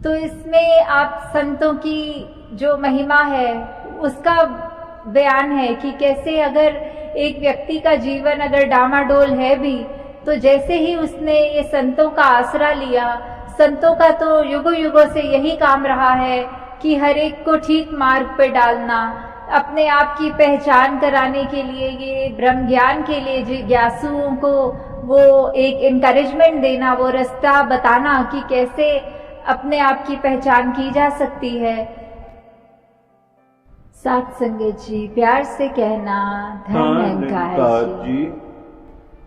तो इसमें आप संतों की जो महिमा है उसका बयान है कि कैसे अगर एक व्यक्ति का जीवन अगर डामाडोल है भी, तो जैसे ही उसने ये संतों का आसरा लिया, संतों का तो युगों युगों से यही काम रहा है कि हर एक को ठीक मार्ग पे डालना, अपने आप की पहचान कराने के लिए, ये ब्रह्म ज्ञान के लिए जिज्ञासुओं को वो एक इनकरेजमेंट देना, वो रास्ता बताना कि कैसे अपने आप की पहचान की जा सकती है। साथ संगत जी, प्यार से कहना धन्यकार जी।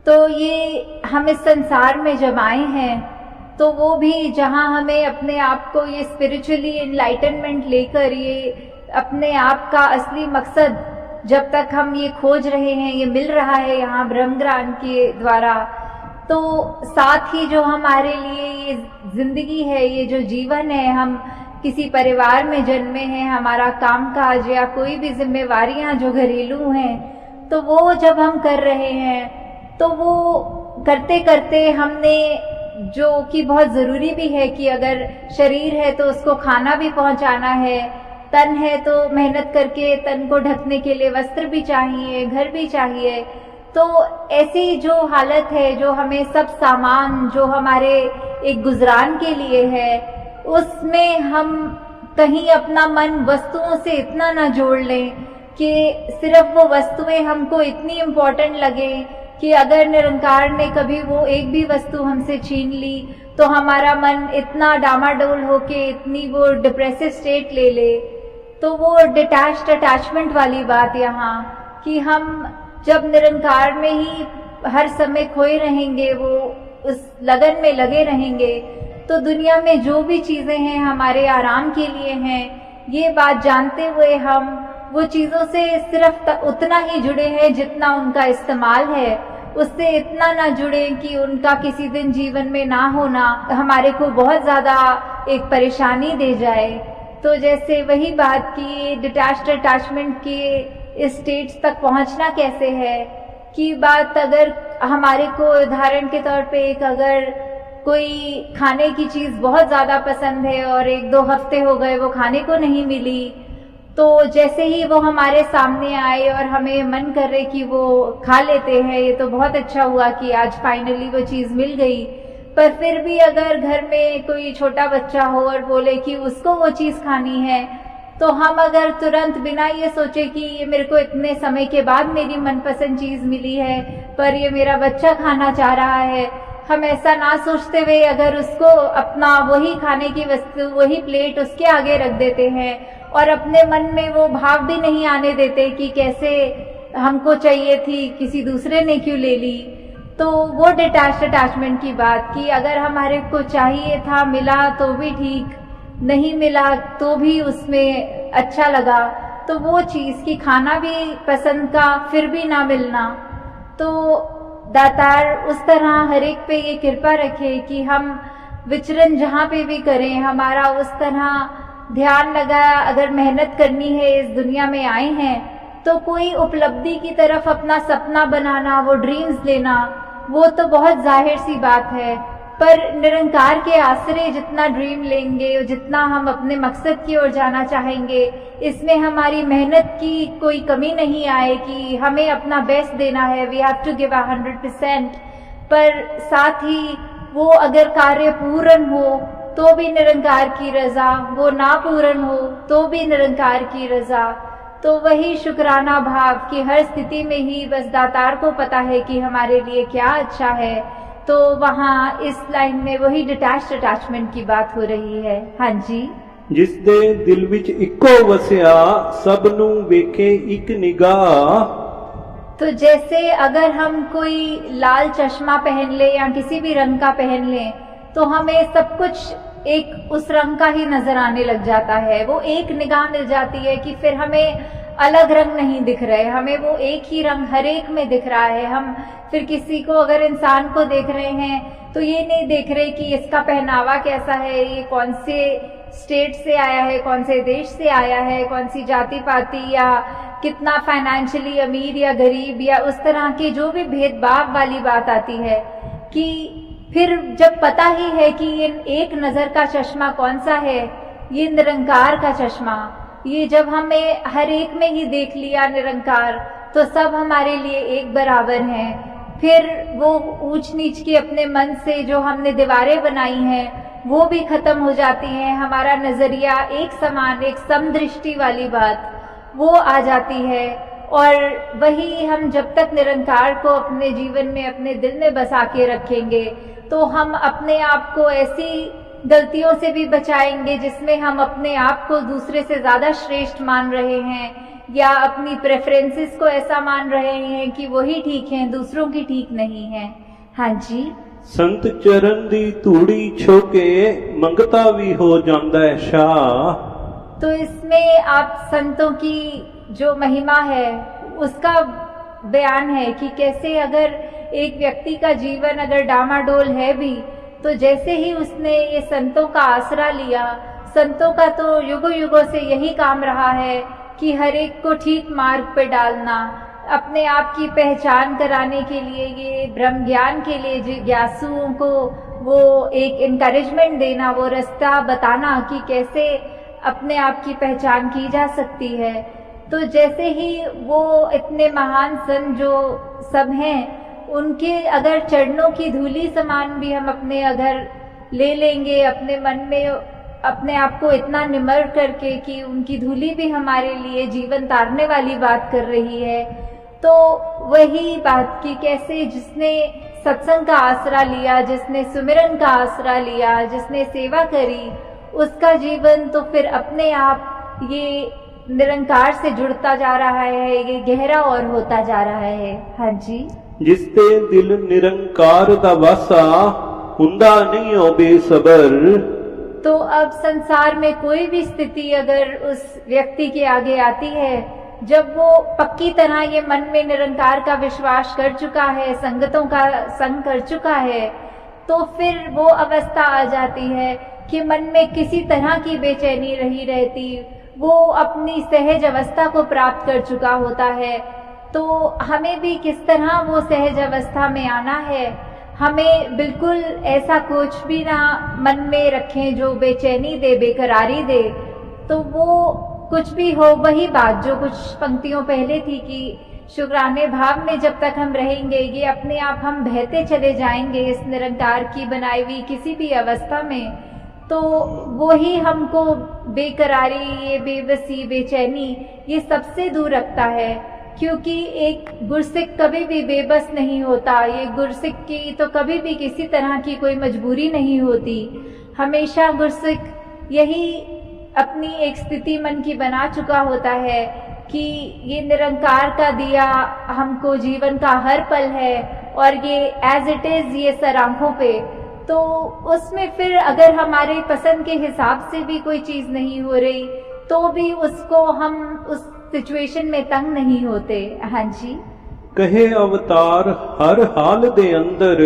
तो ये हम इस संसार में जब आए हैं, तो वो भी जहाँ हमें अपने आप को ये स्पिरिचुअली एनलाइटनमेंट लेकर ये अपने आप का असली मकसद जब तक हम ये खोज रहे हैं, ये मिल रहा है यहाँ ब्रह्म ज्ञान के द्वारा, तो साथ ही जो हमारे लिए ये जिंदगी है, ये जो जीवन है, हम किसी परिवार में जन्मे हैं, हमारा कामकाज या कोई भी जिम्मेवारियां जो घरेलू हैं, तो वो जब हम कर रहे हैं, तो वो करते करते हमने, जो कि बहुत ज़रूरी भी है कि अगर शरीर है तो उसको खाना भी पहुंचाना है, तन है तो मेहनत करके तन को ढकने के लिए वस्त्र भी चाहिए, घर भी चाहिए। तो ऐसी जो हालत है, जो हमें सब सामान जो हमारे एक गुजरान के लिए है, उसमें हम कहीं अपना मन वस्तुओं से इतना ना जोड़ लें कि सिर्फ वो वस्तुएं हमको इतनी इम्पोर्टेंट लगे कि अगर निरंकार ने कभी वो एक भी वस्तु हमसे छीन ली तो हमारा मन इतना डामाडोल होके इतनी वो डिप्रेसिव स्टेट ले ले। तो वो डिटैच्ड अटैचमेंट वाली बात यहाँ, कि हम जब निरंकार में ही हर समय खोए रहेंगे, वो उस लगन में लगे रहेंगे, तो दुनिया में जो भी चीजें हैं हमारे आराम के लिए हैं, ये बात जानते हुए हम वो चीजों से सिर्फ उतना ही जुड़े हैं जितना उनका इस्तेमाल है, उससे इतना ना जुड़े कि उनका किसी दिन जीवन में ना होना हमारे को बहुत ज्यादा एक परेशानी दे जाए। तो जैसे वही बात की डिटैच्ड अटैचमेंट के स्टेट्स तक पहुंचना कैसे है, कि बात अगर हमारे को उदाहरण के तौर पे एक अगर कोई खाने की चीज बहुत ज्यादा पसंद है और 1-2 हफ्ते हो गए वो खाने को नहीं मिली, तो जैसे ही वो हमारे सामने आए और हमें मन कर रहे कि वो खा लेते हैं, ये तो बहुत अच्छा हुआ कि आज फाइनली वो चीज मिल गई। पर फिर भी अगर घर में कोई छोटा बच्चा हो और बोले कि उसको वो चीज खानी है, तो हम अगर तुरंत बिना ये सोचे कि ये मेरे को इतने समय के बाद मेरी मनपसंद चीज मिली है पर ये मेरा बच्चा खाना चाह रहा है, हम ऐसा ना सोचते हुए अगर उसको अपना वही खाने की वस्तु, वही प्लेट उसके आगे रख देते हैं और अपने मन में वो भाव भी नहीं आने देते कि कैसे हमको चाहिए थी, किसी दूसरे ने क्यों ले ली, तो वो डिटैच्ड अटैचमेंट की बात की अगर हमारे को चाहिए था, मिला तो भी ठीक, नहीं मिला तो भी उसमें अच्छा लगा, तो वो चीज की खाना भी पसंद का फिर भी ना मिलना, तो दातार उस तरह हर एक पे ये कृपा रखे कि हम विचरण जहाँ पे भी करें हमारा उस तरह ध्यान लगा। अगर मेहनत करनी है, इस दुनिया में आए हैं, तो कोई उपलब्धि की तरफ अपना सपना बनाना, वो ड्रीम्स लेना, वो तो बहुत जाहिर सी बात है, पर निरंकार के आश्रय जितना ड्रीम लेंगे, जितना हम अपने मकसद की ओर जाना चाहेंगे, इसमें हमारी मेहनत की कोई कमी नहीं आए कि हमें अपना बेस्ट देना है, वी हैव टू गिव 100%। पर साथ ही वो अगर कार्य पूर्ण हो तो भी निरंकार की रजा, वो ना पूर्ण हो तो भी निरंकार की रजा। तो वही शुक्राना भाव कि हर स्थिति में ही बस दातार को पता है कि हमारे लिए क्या अच्छा है। तो वहाँ इस लाइन में वही डिटैच्ड अटैचमेंट की बात हो रही है। हाँ जी। जिस दे दिल विच इक्को वसिया सब नू वेखे एक निगाह। तो जैसे अगर हम कोई लाल चश्मा पहन ले या किसी भी रंग का पहन ले, तो हमें सब कुछ एक उस रंग का ही नजर आने लग जाता है, वो एक निगाह मिल जाती है कि फिर हमें अलग रंग नहीं दिख रहे, हमें वो एक ही रंग हर एक में दिख रहा है। हम फिर किसी को अगर इंसान को देख रहे हैं तो ये नहीं देख रहे कि इसका पहनावा कैसा है, ये कौन से स्टेट से आया है, कौन से देश से आया है, कौन सी जाति पाति या कितना फाइनेंशियली अमीर या गरीब, या उस तरह के जो भी भेदभाव वाली बात आती है कि फिर जब पता ही है कि ये एक नजर का चश्मा कौन सा है, ये निरंकार का चश्मा, ये जब हमें हर एक में ही देख लिया निरंकार, तो सब हमारे लिए एक बराबर हैं। फिर वो ऊंच नीच की अपने मन से जो हमने दीवारें बनाई हैं वो भी खत्म हो जाती हैं। हमारा नजरिया एक समान, एक समदृष्टि वाली बात वो आ जाती है। और वही हम जब तक निरंकार को अपने जीवन में, अपने दिल में बसा के रखेंगे, तो हम अपने आप को ऐसी गलतियों से भी बचाएंगे जिसमें हम अपने आप को दूसरे से ज्यादा श्रेष्ठ मान रहे हैं, या अपनी प्रेफरेंसेस को ऐसा मान रहे हैं कि वही ठीक हैं, दूसरों की ठीक नहीं है। हाँ जी। संत चरण दी धूड़ी छोके मंगता भी हो जाता है शाह। तो इसमें आप संतों की जो महिमा है उसका बयान है कि कैसे अगर एक व्यक्ति का जीवन अगर डामाडोल है भी, तो जैसे ही उसने ये संतों का आसरा लिया, संतों का तो युगों युगों से यही काम रहा है कि हर एक को ठीक मार्ग पे डालना, अपने आप की पहचान कराने के लिए, ये ब्रह्म ज्ञान के लिए जिज्ञासुओं को वो एक इनकरेजमेंट देना, वो रास्ता बताना कि कैसे अपने आप की पहचान की जा सकती है। तो जैसे ही वो इतने महान संत जो सब हैं, उनके अगर चरणों की धूली समान भी हम अपने अगर ले लेंगे अपने मन में, अपने आप को इतना निमर करके कि उनकी धूली भी हमारे लिए जीवन तारने वाली बात कर रही है, तो वही बात कि कैसे जिसने सत्संग का आसरा लिया, जिसने सुमिरन का आसरा लिया, जिसने सेवा करी, उसका जीवन तो फिर अपने आप ये निरंकार से जुड़ता जा रहा है, ये गहरा और होता जा रहा है। हाँ जी। जिसते दिल निरंकार दा वासा हुंदा नहीं हो बेसबर। तो अब संसार में कोई भी स्थिति अगर उस व्यक्ति के आगे आती है, जब वो पक्की तरह ये मन में निरंकार का विश्वास कर चुका है, संगतों का संग कर चुका है, तो फिर वो अवस्था आ जाती है कि मन में किसी तरह की बेचैनी नहीं रहती, वो अपनी सहज अवस्था को प्राप्त कर चुका होता है। तो हमें भी किस तरह वो सहज अवस्था में आना है, हमें बिल्कुल ऐसा कुछ भी ना मन में रखें जो बेचैनी दे, बेकरारी दे। तो वो कुछ भी हो, वही बात जो कुछ पंक्तियों पहले थी कि शुक्राने भाव में जब तक हम रहेंगे, ये अपने आप हम बहते चले जाएंगे इस निरंकार की बनाई हुई किसी भी अवस्था में, तो वो ही हमको बेकरारी, ये बेबसी, बेचैनी, ये सबसे दूर रखता है। क्योंकि एक गुरसिक कभी भी बेबस नहीं होता, ये गुरसिक की तो कभी भी किसी तरह की कोई मजबूरी नहीं होती। हमेशा गुरसिक यही अपनी एक स्थिति मन की बना चुका होता है कि ये निरंकार का दिया हमको जीवन का हर पल है, और ये एज इट इज ये सर आंखों पे, तो उसमें फिर अगर हमारे पसंद के हिसाब से भी कोई चीज नहीं हो रही, तो भी उसको हम उस सिचुएशन में तंग नहीं होते। हाँ जी। कहे अवतार हर हाल दे अंदर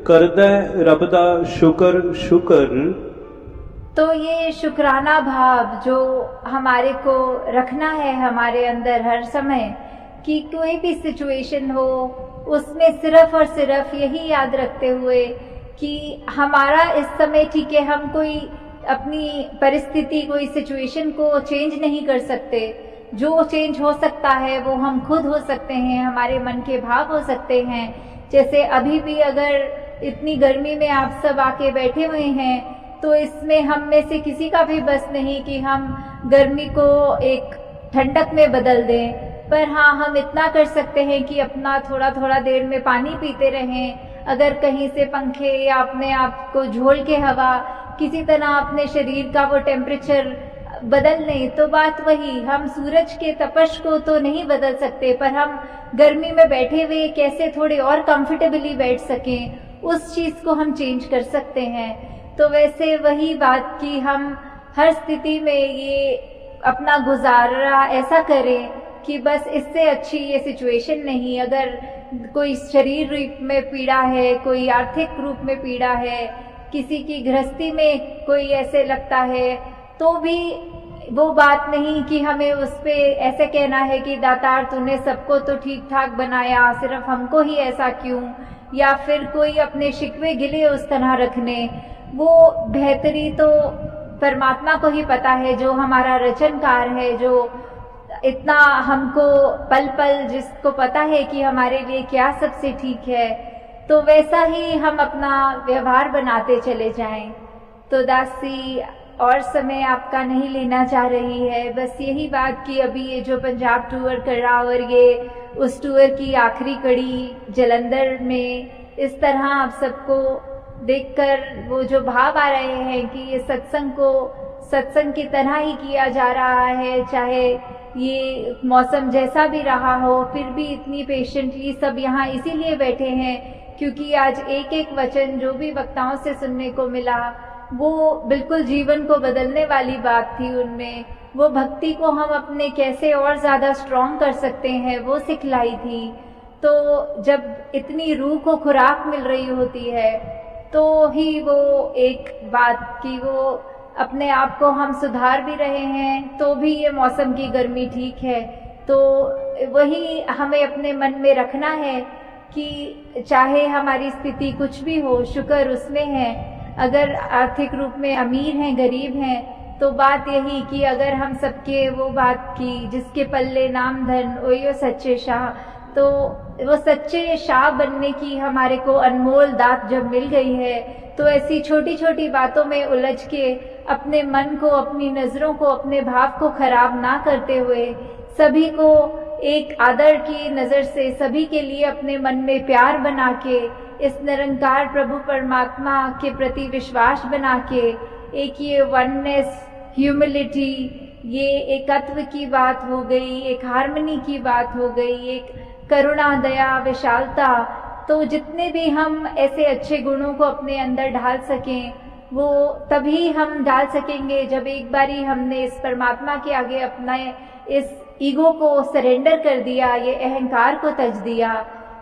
करदा रब दा शुक्र शुक्र। तो ये शुक्राना भाव जो हमारे को रखना है हमारे अंदर हर समय, कि कोई भी सिचुएशन हो उसमें सिर्फ और सिर्फ यही याद रखते हुए कि हमारा इस समय ठीक है, हम कोई अपनी परिस्थिति, कोई सिचुएशन को चेंज नहीं कर सकते। जो चेंज हो सकता है वो हम खुद हो सकते हैं, हमारे मन के भाव हो सकते हैं। जैसे अभी भी अगर इतनी गर्मी में आप सब आके बैठे हुए हैं, तो इसमें हम में से किसी का भी बस नहीं कि हम गर्मी को एक ठंडक में बदल दें, पर हाँ हम इतना कर सकते हैं कि अपना थोड़ा थोड़ा देर में पानी पीते रहें। अगर कहीं से पंखे या अपने आप को झोल के हवा किसी तरह अपने शरीर का वो टेम्परेचर बदल लें, तो बात वही, हम सूरज के तपश को तो नहीं बदल सकते, पर हम गर्मी में बैठे हुए कैसे थोड़े और कंफर्टेबली बैठ सकें, उस चीज को हम चेंज कर सकते हैं। तो वैसे वही बात कि हम हर स्थिति में ये अपना गुजारा ऐसा करें कि बस इससे अच्छी ये सिचुएशन नहीं। अगर कोई शरीर रूप में पीड़ा है, कोई आर्थिक रूप में पीड़ा है, किसी की गृहस्थी में कोई ऐसे लगता है, तो भी वो बात नहीं कि हमें उस पे ऐसे कहना है कि दातार तूने सबको तो ठीक ठाक बनाया, सिर्फ हमको ही ऐसा क्यों, या फिर कोई अपने शिकवे गिले उस तरह रखने, वो बेहतरी तो परमात्मा को ही पता है, जो हमारा रचनकार है, जो इतना हमको पल पल जिसको पता है कि हमारे लिए क्या सबसे ठीक है, तो वैसा ही हम अपना व्यवहार बनाते चले जाएं। तो दासी और समय आपका नहीं लेना चाह रही है, बस यही बात कि अभी ये जो पंजाब टूर कर रहा और ये उस टूर की आखिरी कड़ी जलंधर में, इस तरह आप सबको देखकर वो जो भाव आ रहे हैं कि ये सत्संग को सत्संग की तरह ही किया जा रहा है, चाहे ये मौसम जैसा भी रहा हो, फिर भी इतनी पेशेंटली सब यहाँ इसीलिए बैठे हैं क्योंकि आज एक एक वचन जो भी वक्ताओं से सुनने को मिला वो बिल्कुल जीवन को बदलने वाली बात थी। उनमें वो भक्ति को हम अपने कैसे और ज़्यादा स्ट्रॉन्ग कर सकते हैं वो सिखलाई थी। तो जब इतनी रूह को खुराक मिल रही होती है तो ही वो एक बात कि वो अपने आप को हम सुधार भी रहे हैं तो भी ये मौसम की गर्मी ठीक है, तो वही हमें अपने मन में रखना है कि चाहे हमारी स्थिति कुछ भी हो, शुक्र उसमें है। अगर आर्थिक रूप में अमीर हैं, गरीब हैं, तो बात यही कि अगर हम सबके वो बात की जिसके पल्ले नाम धन ओयो सच्चे शाह, तो वो सच्चे शाह बनने की हमारे को अनमोल दात जब मिल गई है, तो ऐसी छोटी छोटी बातों में उलझ के अपने मन को, अपनी नजरों को, अपने भाव को खराब ना करते हुए सभी को एक आदर की नजर से, सभी के लिए अपने मन में प्यार बना के, इस निरंकार प्रभु परमात्मा के प्रति विश्वास बना के, एक ये वननेस, ह्यूमिलिटी, ये एकत्व की बात हो गई, एक हार्मनी की बात हो गई, एक करुणा, दया, विशालता, तो जितने भी हम ऐसे अच्छे गुणों को अपने अंदर ढाल सकें वो तभी हम डाल सकेंगे जब एक बारी हमने इस परमात्मा के आगे अपना इस ईगो को सरेंडर कर दिया, ये अहंकार को तज दिया।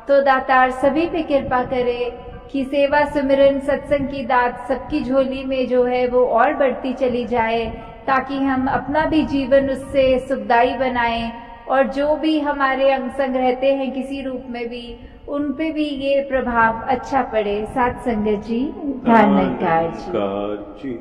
तो दातार सभी पे कृपा करे कि सेवा सुमिरन सत्संग की दात सबकी झोली में जो है वो और बढ़ती चली जाए, ताकि हम अपना भी जीवन उससे सुखदायी बनाएं और जो भी हमारे अंग संग रहते हैं किसी रूप में भी, उन पे भी ये प्रभाव अच्छा पड़े। साथ संगत जी, ध्यान जी।